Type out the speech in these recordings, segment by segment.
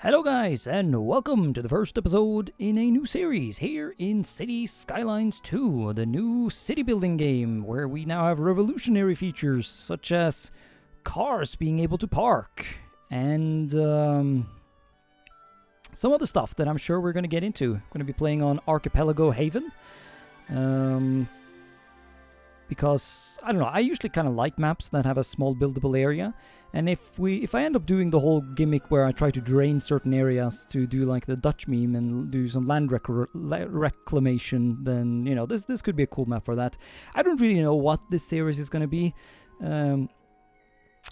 Hello guys, and welcome to the first episode in a new series here in City Skylines 2, the new city building game, where we now have revolutionary features such as cars being able to park, and some other stuff that I'm sure we're going to get into. I'm going to be playing on Archipelago Haven, because, I don't know, I usually kind of like maps that have a small buildable area. And if I end up doing the whole gimmick where I try to drain certain areas to do like the Dutch meme and do some land reclamation, then, you know, this could be a cool map for that. I don't really know what this series is going to be.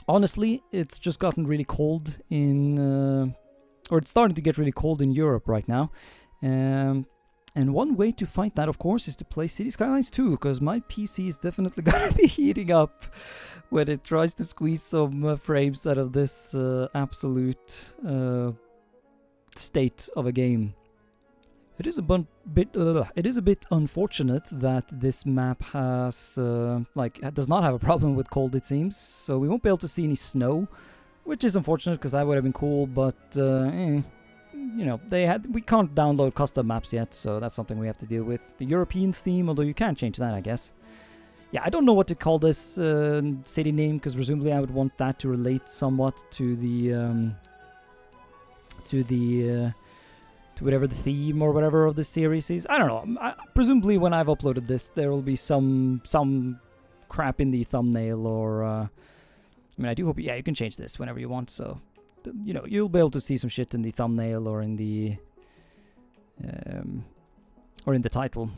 Honestly, it's just gotten really cold or it's starting to get really cold in Europe right now. And one way to fight that, of course, is to play City Skylines 2, because my PC is definitely going to be heating up when it tries to squeeze some frames out of this absolute state of a game. It is a bit unfortunate that this map has does not have a problem with cold, it seems. So we won't be able to see any snow, which is unfortunate because that would have been cool. But you know, we can't download custom maps yet, so that's something we have to deal with. The European theme, although you can change that, I guess. Yeah, I don't know what to call this city name, because presumably I would want that to relate somewhat to the to whatever the theme or whatever of this series is. I don't know. Presumably when I've uploaded this, there will be some crap in the thumbnail, or I mean, I do hope. Yeah, you can change this whenever you want. So, you know, you'll be able to see some shit in the thumbnail or in the title.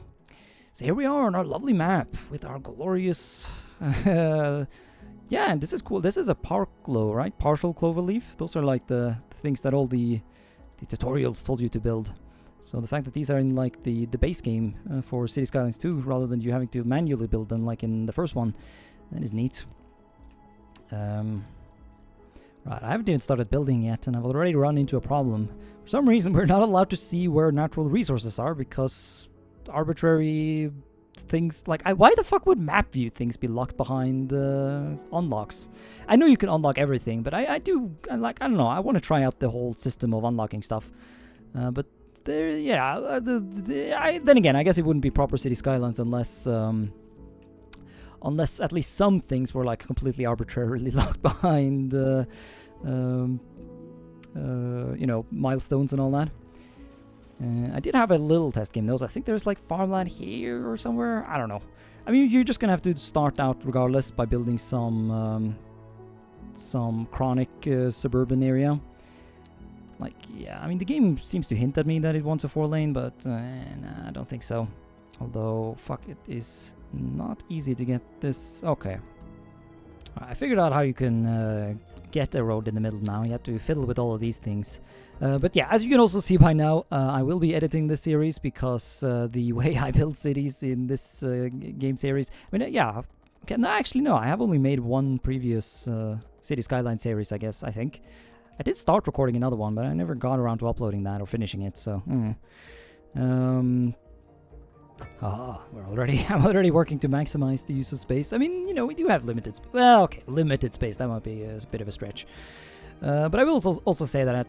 So here we are on our lovely map with our glorious... yeah, and this is cool. This is a park glow, right? Partial cloverleaf. Those are like the things that all the tutorials told you to build. So the fact that these are in like the base game for City Skylines 2, rather than you having to manually build them like in the first one, that is neat. Right, I haven't even started building yet, and I've already run into a problem. For some reason, we're not allowed to see where natural resources are, because arbitrary things like... why the fuck would map view things be locked behind unlocks? I know you can unlock everything, but I don't know, I want to try out the whole system of unlocking stuff. But there, yeah, then again, I guess it wouldn't be proper City Skylines unless at least some things were like completely arbitrarily locked behind, you know, milestones and all that. I did have a little test game though. I think there's like farmland here or somewhere. I don't know. I mean, you're just gonna have to start out regardless by building some chronic suburban area. Like, yeah, I mean, the game seems to hint at me that it wants a 4-lane, but nah, I don't think so. Although, fuck, it is not easy to get this. Okay. I figured out how you can get a road in the middle now. You have to fiddle with all of these things. But yeah, as you can also see by now, I will be editing this series because the way I build cities in this game series... I mean, yeah. Okay, no, actually, no. I have only made one previous City Skyline series, I guess, I think. I did start recording another one, but I never got around to uploading that or finishing it, so... I'm already working to maximize the use of space. I mean, you know, we do have limited... Well, okay, limited space. That might be a bit of a stretch. But I will also say that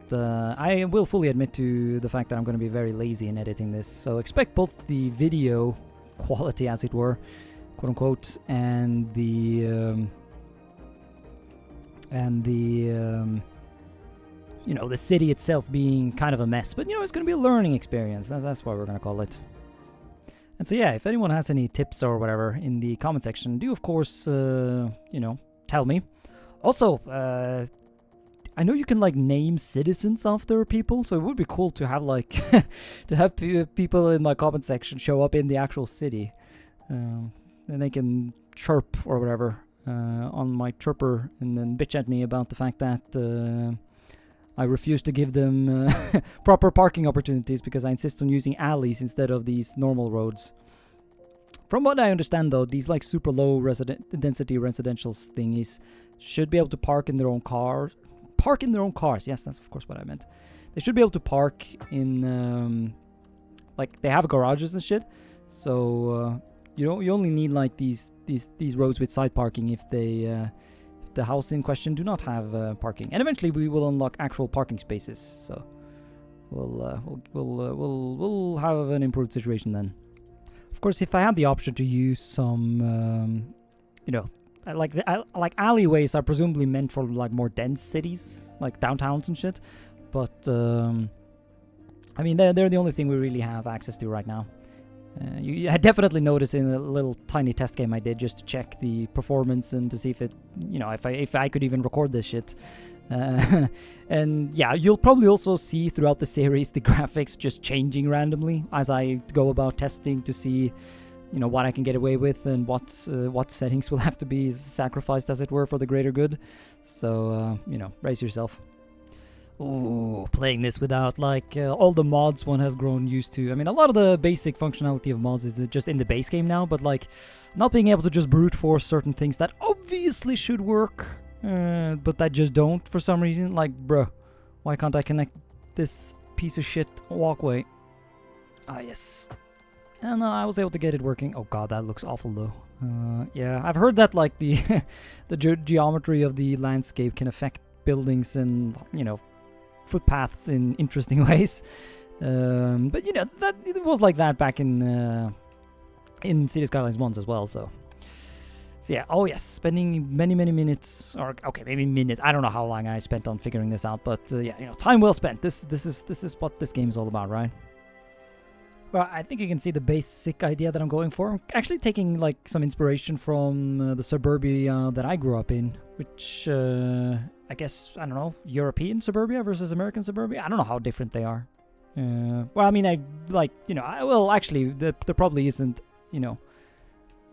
I will fully admit to the fact that I'm going to be very lazy in editing this. So expect both the video quality, as it were, quote unquote, and the you know, the city itself being kind of a mess. But, you know, it's going to be a learning experience. That's what we're going to call it. And so, yeah, if anyone has any tips or whatever in the comment section, do, of course, you know, tell me. Also, I know you can, like, name citizens after people, so it would be cool to have, like, to have people in my comment section show up in the actual city. And they can chirp or whatever on my chirper and then bitch at me about the fact that I refuse to give them proper parking opportunities because I insist on using alleys instead of these normal roads. From what I understand, though, these like super low density residential thingies should be able to park in their own cars. Yes, that's of course what I meant. They should be able to park in like they have garages and shit. So you only need like these roads with side parking if they the house in question do not have parking. And eventually we will unlock actual parking spaces, so we'll have an improved situation then. Of course, if I had the option to use some, you know, like alleyways are presumably meant for like more dense cities, like downtowns and shit. But I mean, they're the only thing we really have access to right now. I definitely noticed in a little tiny test game I did just to check the performance and to see if it, you know, if I could even record this shit. And yeah, you'll probably also see throughout the series the graphics just changing randomly as I go about testing to see, you know, what I can get away with and what settings will have to be sacrificed, as it were, for the greater good. So you know, brace yourself. Ooh, playing this without like all the mods one has grown used to. I mean, a lot of the basic functionality of mods is just in the base game now, but like not being able to just brute force certain things that obviously should work, but that just don't for some reason. Like, bruh, why can't I connect this piece of shit walkway? Ah, yes. And I was able to get it working. Oh god, that looks awful though. Yeah, I've heard that like the the geometry of the landscape can affect buildings and, you know, footpaths in interesting ways. But you know, that it was like that back in City Skylines 1 as well. So yeah, oh yes, spending many minutes, or okay, maybe minutes. I don't know how long I spent on figuring this out, but yeah, you know, time well spent. This is what this game is all about, right? Well, I think you can see the basic idea that I'm going for. I'm actually taking like some inspiration from the suburbia that I grew up in, which I guess, I don't know, European suburbia versus American suburbia. I don't know how different they are. Well, I mean, I like, you know, well, actually, there probably isn't, you know,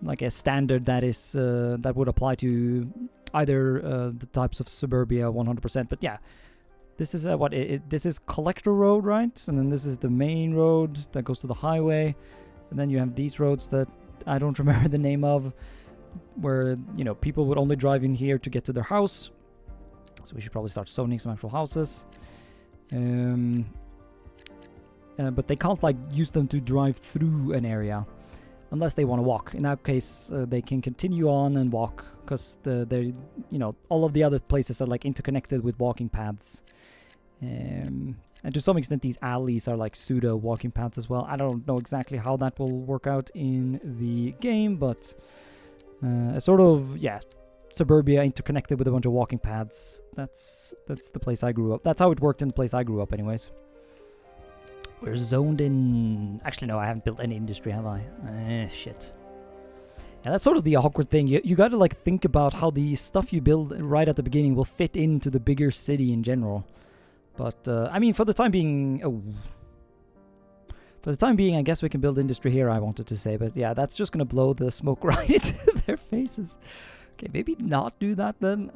like a standard that is that would apply to either the types of suburbia 100%. But yeah. This is this is Collector Road, right? And then this is the main road that goes to the highway. And then you have these roads that I don't remember the name of, where, you know, people would only drive in here to get to their house. So we should probably start zoning some actual houses. But they can't like use them to drive through an area unless they want to walk. In that case, they can continue on and walk, because they, you know, all of the other places are like interconnected with walking paths. And to some extent, these alleys are like pseudo walking paths as well. I don't know exactly how that will work out in the game, but a sort of, yeah, suburbia interconnected with a bunch of walking paths. That's the place I grew up. That's how it worked in the place I grew up, anyways. We're zoned in. Actually, no, I haven't built any industry, have I? Shit. Yeah, that's sort of the awkward thing. You got to like think about how the stuff you build right at the beginning will fit into the bigger city in general. But I mean, for the time being, I guess we can build industry here. I wanted to say, but yeah, that's just gonna blow the smoke right into their faces. Okay, maybe not do that then.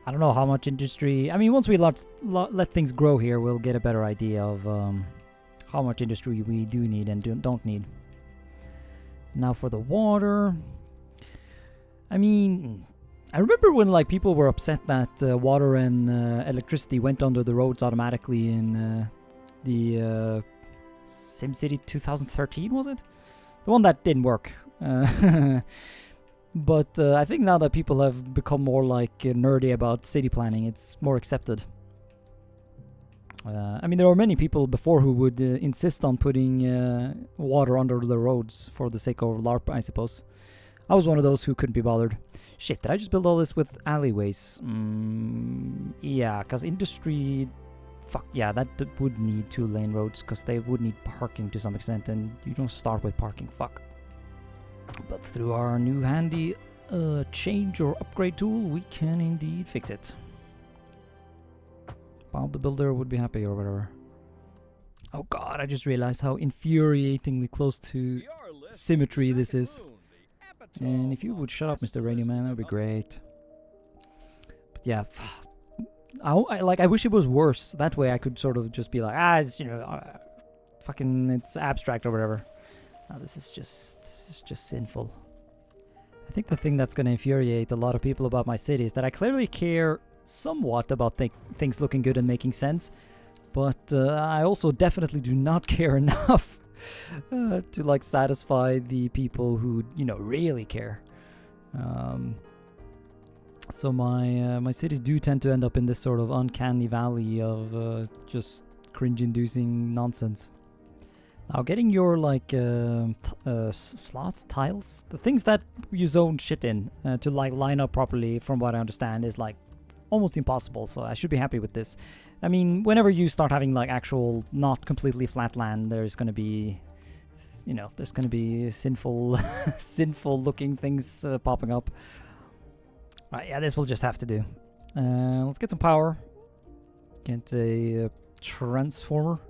I don't know how much industry. I mean, once we let things grow here, we'll get a better idea of how much industry we do need and don't need. Now for the water. I mean, I remember when like people were upset that water and electricity went under the roads automatically in the SimCity 2013, was it? The one that didn't work. But I think now that people have become more like nerdy about city planning, it's more accepted. I mean, there were many people before who would insist on putting water under the roads for the sake of LARP, I suppose. I was one of those who couldn't be bothered. Shit, did I just build all this with alleyways? Yeah, because industry... Fuck, yeah, that would need 2-lane roads, because they would need parking to some extent, and you don't start with parking, fuck. But through our new handy change or upgrade tool, we can indeed fix it. Bob the Builder would be happy or whatever. Oh god, I just realized how infuriatingly close to symmetry this is. And if you would shut up, Mr. Radio Man, that would be great. But yeah, I wish it was worse. That way I could sort of just be like, it's, you know, fucking, it's abstract or whatever. No, this is just sinful. I think the thing that's going to infuriate a lot of people about my city is that I clearly care somewhat about things looking good and making sense, but I also definitely do not care enough to like satisfy the people who, you know, really care. So my cities do tend to end up in this sort of uncanny valley of just cringe-inducing nonsense. Now, getting your like slots, tiles, the things that you zone shit in to like line up properly, from what I understand, is like almost impossible. So I should be happy with this. I mean, whenever you start having like actual not completely flat land, there's gonna be, you know, there's gonna be sinful, sinful looking things popping up. Right, yeah, this will just have to do. Let's get some power. Get a transformer.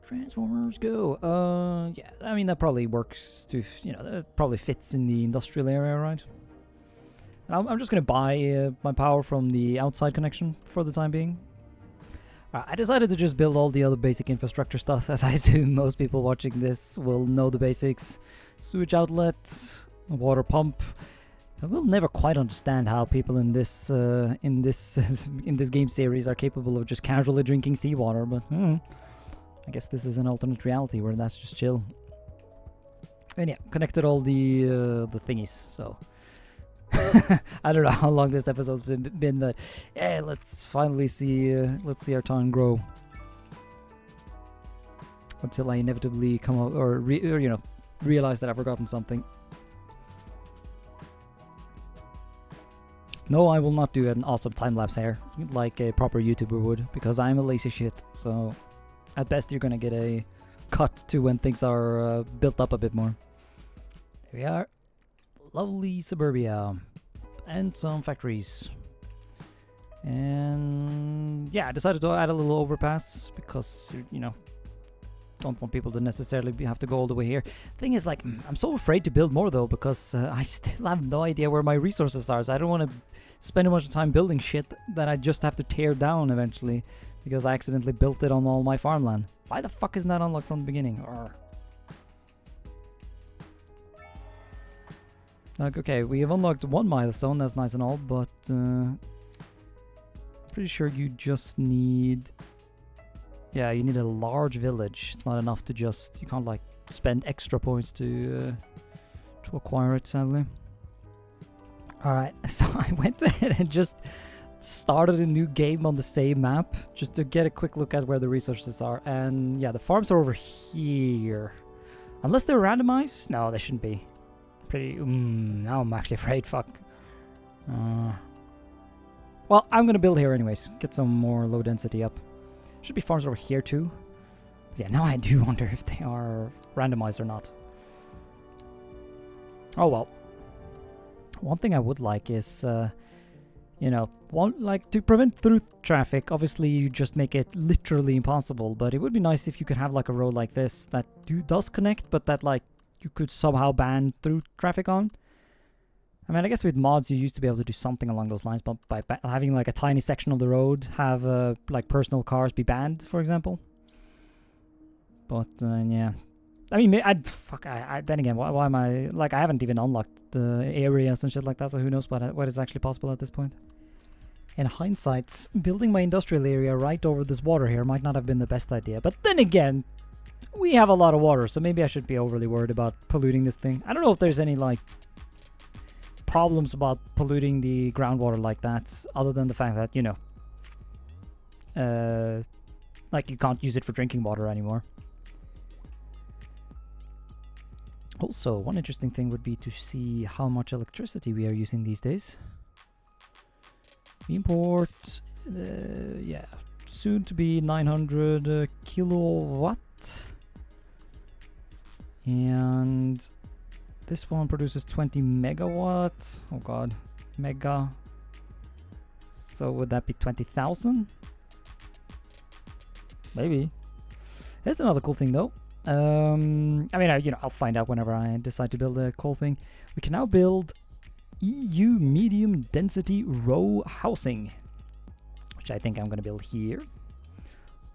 Transformers go. Yeah, I mean, that probably works to, you know, that probably fits in the industrial area, right? And I'm just going to buy my power from the outside connection for the time being. I decided to just build all the other basic infrastructure stuff, as I assume most people watching this will know the basics. Sewage outlet, water pump. I will never quite understand how people in this in this game series are capable of just casually drinking seawater, but I guess this is an alternate reality where that's just chill. And yeah, connected all the thingies. So I don't know how long this episode's been, but yeah, let's finally see our town grow. Until I inevitably come up or you know, realize that I've forgotten something. No, I will not do an awesome time-lapse here, like a proper YouTuber would, because I'm a lazy shit, so at best you're gonna get a cut to when things are built up a bit more. There we are. Lovely suburbia. And some factories. And yeah, I decided to add a little overpass, because, you know, don't want people to necessarily have to go all the way here. Thing is, like, I'm so afraid to build more though, because I still have no idea where my resources are, so I don't want to spend a bunch of time building shit that I just have to tear down eventually, because I accidentally built it on all my farmland. Why the fuck isn't that unlocked from the beginning? Like, okay, we have unlocked one milestone, that's nice and all, but pretty sure you just need... Yeah, you need a large village. It's not enough to just... You can't, like, spend extra points to acquire it, sadly. Alright, so I went ahead and just started a new game on the same map, just to get a quick look at where the resources are. And yeah, the farms are over here. Unless they're randomized? No, they shouldn't be. Pretty... now I'm actually afraid, fuck. Well, I'm gonna build here anyways. Get some more low density up. Should be farms over here too. But yeah, now I do wonder if they are randomized or not. Oh well. One thing I would like is, you know, to prevent through traffic, obviously you just make it literally impossible, but it would be nice if you could have like a road like this that does connect, but that like you could somehow ban through traffic on. I mean, I guess with mods you used to be able to do something along those lines, but by having like a tiny section of the road have like personal cars be banned, for example. But yeah, I mean, then again, why am I like, I haven't even unlocked the areas and shit like that, so who knows what is actually possible at this point. In hindsight, building my industrial area right over this water here might not have been the best idea, but then again, we have a lot of water, so maybe I shouldn't be overly worried about polluting this thing. I don't know if there's any like problems about polluting the groundwater like that, other than the fact that, you know, like you can't use it for drinking water anymore. Also, one interesting thing would be to see how much electricity we are using these days. Import, yeah, soon to be 900 kilowatt. And this one produces 20 megawatt. Oh god, mega. So would that be 20,000? Maybe. Here's another cool thing though. I mean, you know, I'll find out whenever I decide to build a cool thing. We can now build EU medium density row housing, which I think I'm going to build here,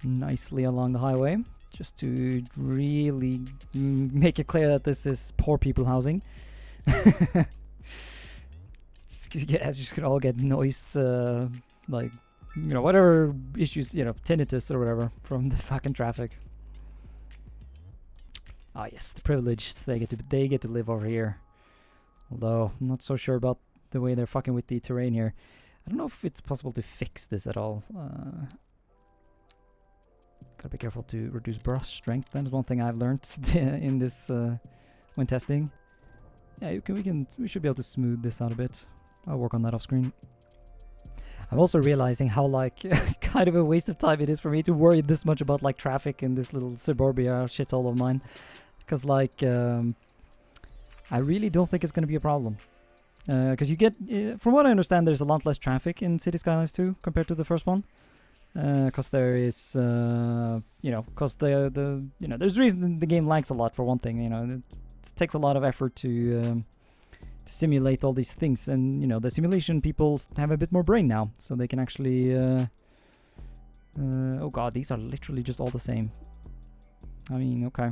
nicely along the highway, just to really make it clear that this is poor people housing. Yeah, it's just gonna all get noise, like, you know, whatever issues, you know, tinnitus or whatever from the fucking traffic. Ah yes, the privileged, they get to live over here. Although I'm not so sure about the way they're fucking with the terrain here. I don't know if it's possible to fix this at all. Gotta be careful to reduce brush strength. That is one thing I've learned in this when testing. Yeah, we should be able to smooth this out a bit. I'll work on that off screen. I'm also realizing how like kind of a waste of time it is for me to worry this much about like traffic in this little suburbia shithole of mine, because like I really don't think it's going to be a problem. Because you get, from what I understand, there's a lot less traffic in City Skylines 2 compared to the first one. Because there is, because there's a reason the game lags a lot for one thing. It takes a lot of effort to simulate all these things, and the simulation people have a bit more brain now, so they can actually. Oh god, these are literally just all the same. I mean, okay.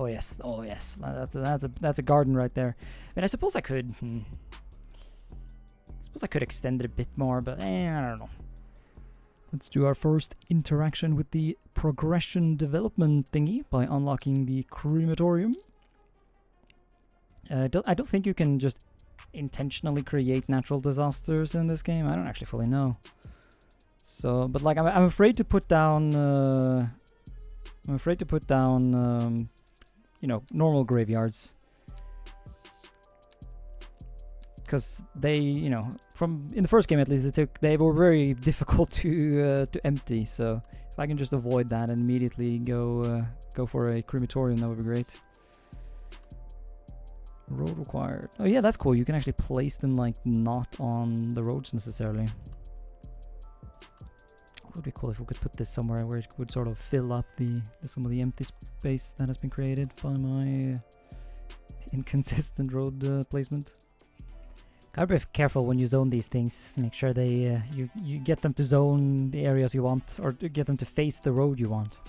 Oh yes, that's a garden right there. I mean, I suppose I could. I could extend it a bit more, but I don't know. Let's do our first interaction with the progression development thingy by unlocking the crematorium. I don't think you can just intentionally create natural disasters in this game. I don't actually fully know. So, but like, I'm afraid to put down. Normal graveyards. Because they, from in the first game at least, they were very difficult to empty. So if I can just avoid that and immediately go for a crematorium, that would be great. Road required. Oh yeah, that's cool. You can actually place them like not on the roads necessarily. It would be cool if we could put this somewhere where it would sort of fill up some of the empty space that has been created by my inconsistent road placement. Gotta be careful when you zone these things. Make sure they you get them to zone the areas you want, or to get them to face the road you want.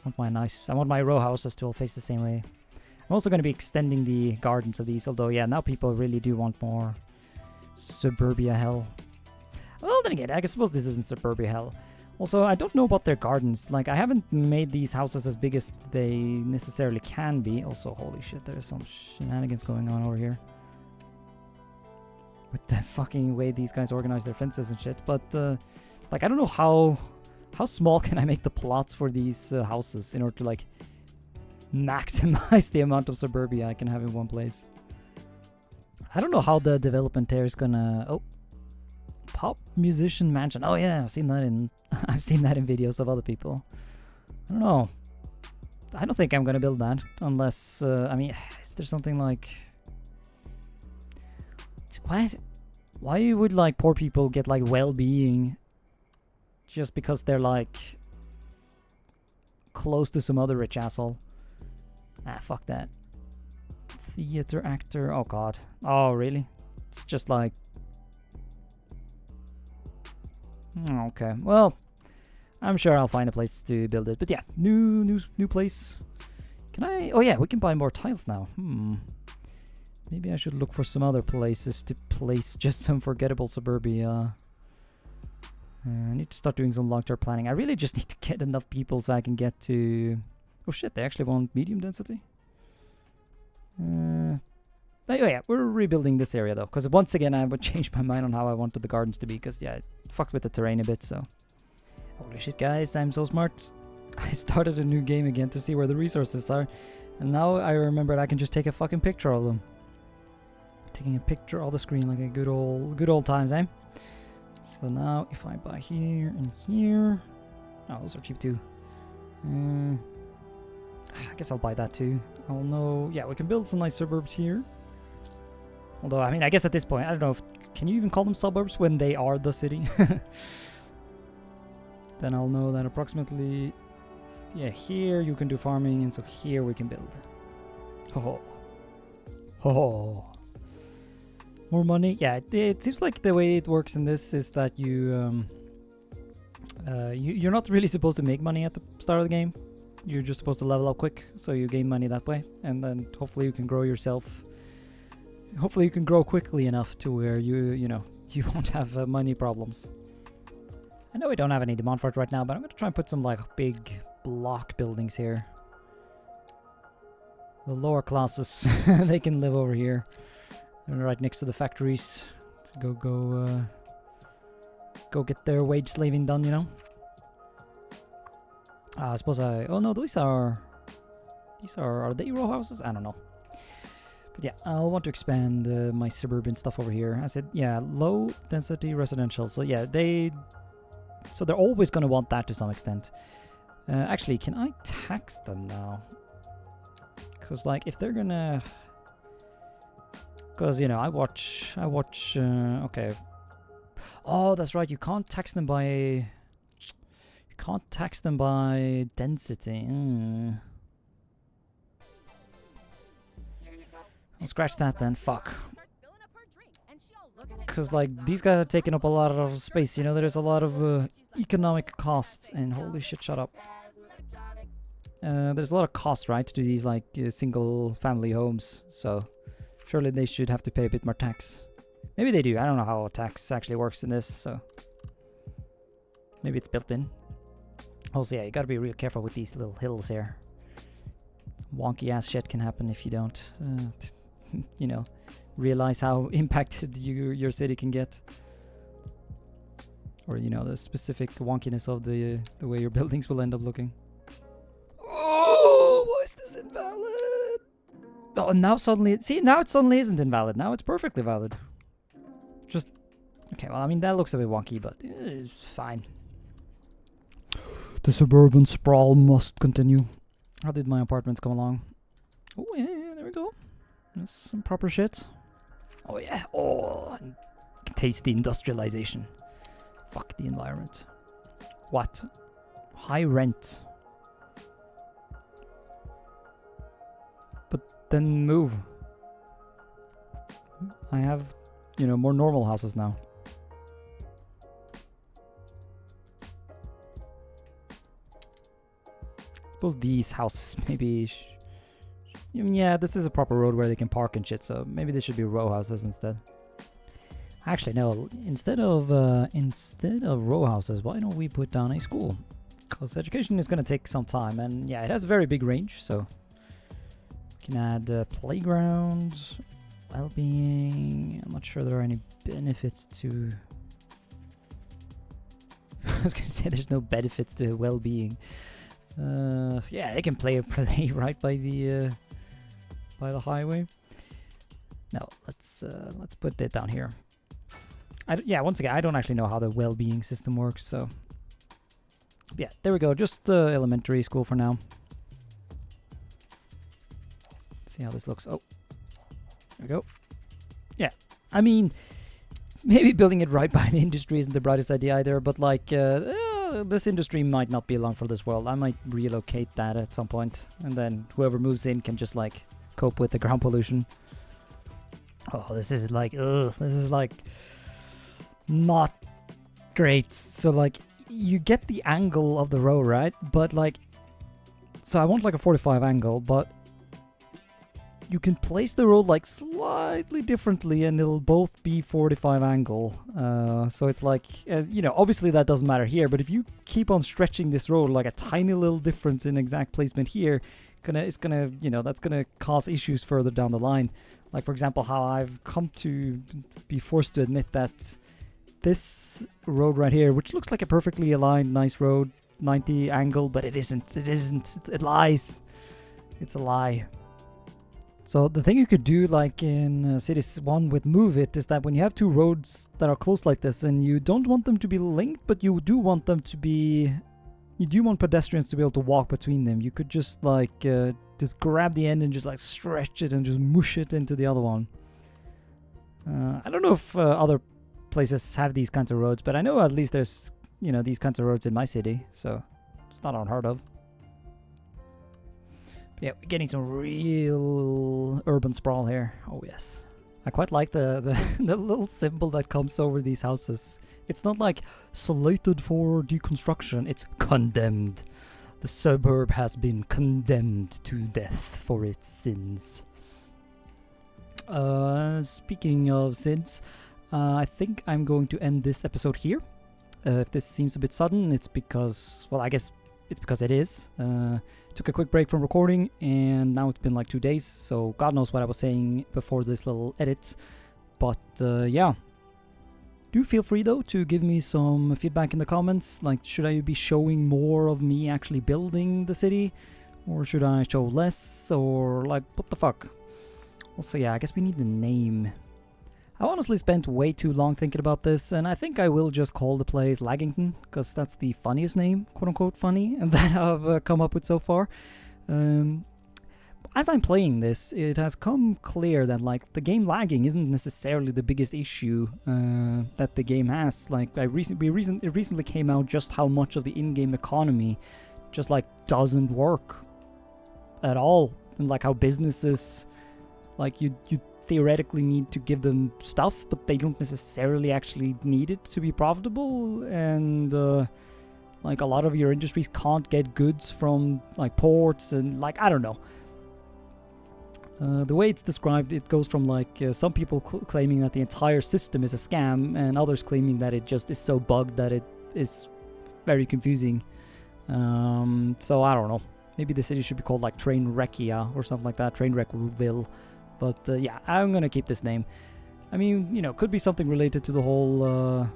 I want my row houses to all face the same way. I'm also going to be extending the gardens of these, although yeah, now people really do want more suburbia hell. Well, then again, I suppose this isn't suburbia hell. Also, I don't know about their gardens. Like, I haven't made these houses as big as they necessarily can be. Also, holy shit, there's some shenanigans going on over here. With the fucking way these guys organize their fences and shit. But, like, I don't know how small can I make the plots for these houses in order to, like, maximize the amount of suburbia I can have in one place. I don't know how the development there is gonna... Oh. Pop musician mansion. Oh yeah, I've seen that in videos of other people. I don't know. I don't think I'm gonna build that unless I mean, is there something like why would like poor people get like well-being just because they're like close to some other rich asshole? Fuck that. Theater actor. Oh god. Oh really? It's just like okay, well, I'm sure I'll find a place to build it. But yeah, new place. Can I? Oh yeah, we can buy more tiles now. Maybe I should look for some other places to place just some forgettable suburbia. I need to start doing some long-term planning. I really just need to get enough people so I can get to... Oh shit, they actually want medium density? Oh yeah, we're rebuilding this area though, because once again I would change my mind on how I wanted the gardens to be, because yeah, it fucked with the terrain a bit, so... Holy shit guys, I'm so smart. I started a new game again to see where the resources are, and now I remembered I can just take a fucking picture of them. Taking a picture of the screen like a good old times, eh? So now if I buy here and here... Oh, those are cheap too. I guess I'll buy that too. I'll know... Yeah, we can build some nice suburbs here. Although, I mean, I guess at this point, I don't know if... Can you even call them suburbs when they are the city? Then I'll know that approximately... Yeah, here you can do farming, and so here we can build. Ho ho. More money? Yeah, it seems like the way it works in this is that you're not really supposed to make money at the start of the game. You're just supposed to level up quick, so you gain money that way. And then hopefully you can grow yourself... Hopefully you can grow quickly enough to where you won't have money problems. I know we don't have any demand for it right now, but I'm going to try and put some like big block buildings here. The lower classes, they can live over here. right next to the factories to go get their wage slaving done, you know. I suppose oh no, these are they row houses? I don't know. But yeah, I'll want to expand my suburban stuff over here. I said, yeah, low density residential. So yeah, they're always going to want that to some extent. Actually, can I tax them now? Because like if they're gonna, because you know I watch. Okay. Oh, that's right. You can't tax them by density. I'll scratch that then. Fuck. Because like these guys are taking up a lot of space. You know, there's a lot of economic costs. And holy shit, shut up. There's a lot of cost, right, to these like single family homes. So surely they should have to pay a bit more tax. Maybe they do. I don't know how tax actually works in this. So maybe it's built in. Also, yeah, you gotta be real careful with these little hills here. Wonky ass shit can happen if you don't, you know, realize how impacted your city can get, or you know the specific wonkiness of the way your buildings will end up looking. Oh, why is this invalid? Oh, now suddenly, see, now it suddenly isn't invalid. Now it's perfectly valid. Just okay. Well, I mean that looks a bit wonky, but it's fine. The suburban sprawl must continue. How did my apartments come along? Oh yeah, there we go. That's some proper shit. Oh yeah. Oh, tasty industrialization. Fuck the environment. What? High rent. But then move. I have, you know, more normal houses now. Suppose these houses maybe. I mean, yeah, this is a proper road where they can park and shit, so maybe they should be row houses instead. Actually, no. Instead of row houses, why don't we put down a school? Because education is gonna take some time, and yeah, it has a very big range. So you can add playgrounds, well-being. I'm not sure there are any benefits to. I was gonna say there's no benefits to well-being. Yeah, they can play right by the highway. No, let's put it down here. Yeah, once again, I don't actually know how the well-being system works, so yeah, there we go. Just elementary school for now. Let's see how this looks. Oh, there we go. Yeah, I mean, maybe building it right by the industry isn't the brightest idea either, but like. This industry might not be long for this world. I might relocate that at some point, and then whoever moves in can just like cope with the ground pollution. Oh, this is like, this is like not great. So like, you get the angle of the row, right? But like, so I want like a 45 angle, but you can place the road like slightly differently and it'll both be 45 angle. So it's like, you know, obviously that doesn't matter here, but if you keep on stretching this road like a tiny little difference in exact placement here, it's gonna, you know, that's gonna cause issues further down the line. Like for example, how I've come to be forced to admit that this road right here, which looks like a perfectly aligned, nice road, 90 angle, but it isn't, it lies. It's a lie. So the thing you could do, like in Cities 1 with Move It, is that when you have two roads that are close like this, and you don't want them to be linked, but you do want them to be, you do want pedestrians to be able to walk between them. You could just like, just grab the end and just like stretch it and just mush it into the other one. I don't know if other places have these kinds of roads, but I know at least there's, you know, these kinds of roads in my city, so it's not unheard of. Yeah, we're getting some real urban sprawl here. Oh yes. I quite like the the little symbol that comes over these houses. It's not like slated for deconstruction, it's condemned. The suburb has been condemned to death for its sins. Speaking of sins, I think I'm going to end this episode here. If this seems a bit sudden, it's because, well, I guess it's because it is. Took a quick break from recording, and now it's been like 2 days, so God knows what I was saying before this little edit. But yeah. Do feel free though to give me some feedback in the comments, like should I be showing more of me actually building the city, or should I show less, or like what the fuck. Also yeah, I guess we need a name. I honestly spent way too long thinking about this, and I think I will just call the place Laggington, because that's the funniest name, quote unquote funny, that I've come up with so far. As I'm playing this, it has come clear that like the game lagging isn't necessarily the biggest issue that the game has. Like it recently came out just how much of the in-game economy just like doesn't work at all, and like how businesses, like you theoretically need to give them stuff, but they don't necessarily actually need it to be profitable, and like a lot of your industries can't get goods from like ports, and like I don't know. The way it's described, it goes from like some people claiming that the entire system is a scam, and others claiming that it just is so bugged that it is very confusing. So I don't know. Maybe the city should be called like Trainwreckia or something like that, Trainwreckville. But yeah, I'm gonna keep this name. I mean, you know, could be something related to the whole,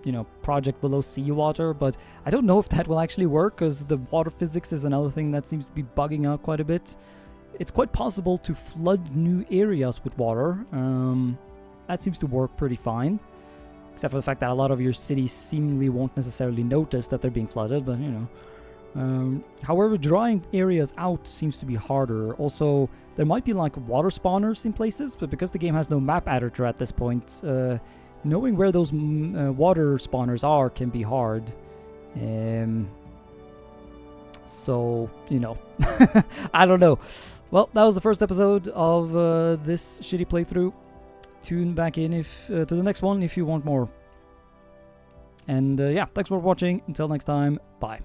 you know, project below seawater, but I don't know if that will actually work, because the water physics is another thing that seems to be bugging out quite a bit. It's quite possible to flood new areas with water. That seems to work pretty fine. Except for the fact that a lot of your cities seemingly won't necessarily notice that they're being flooded, but you know. However, drying areas out seems to be harder. Also, there might be like water spawners in places, but because the game has no map editor at this point, knowing where those water spawners are can be hard. So, you know, I don't know. Well, that was the first episode of this shitty playthrough. Tune back in to the next one if you want more. And yeah, thanks for watching. Until next time, bye.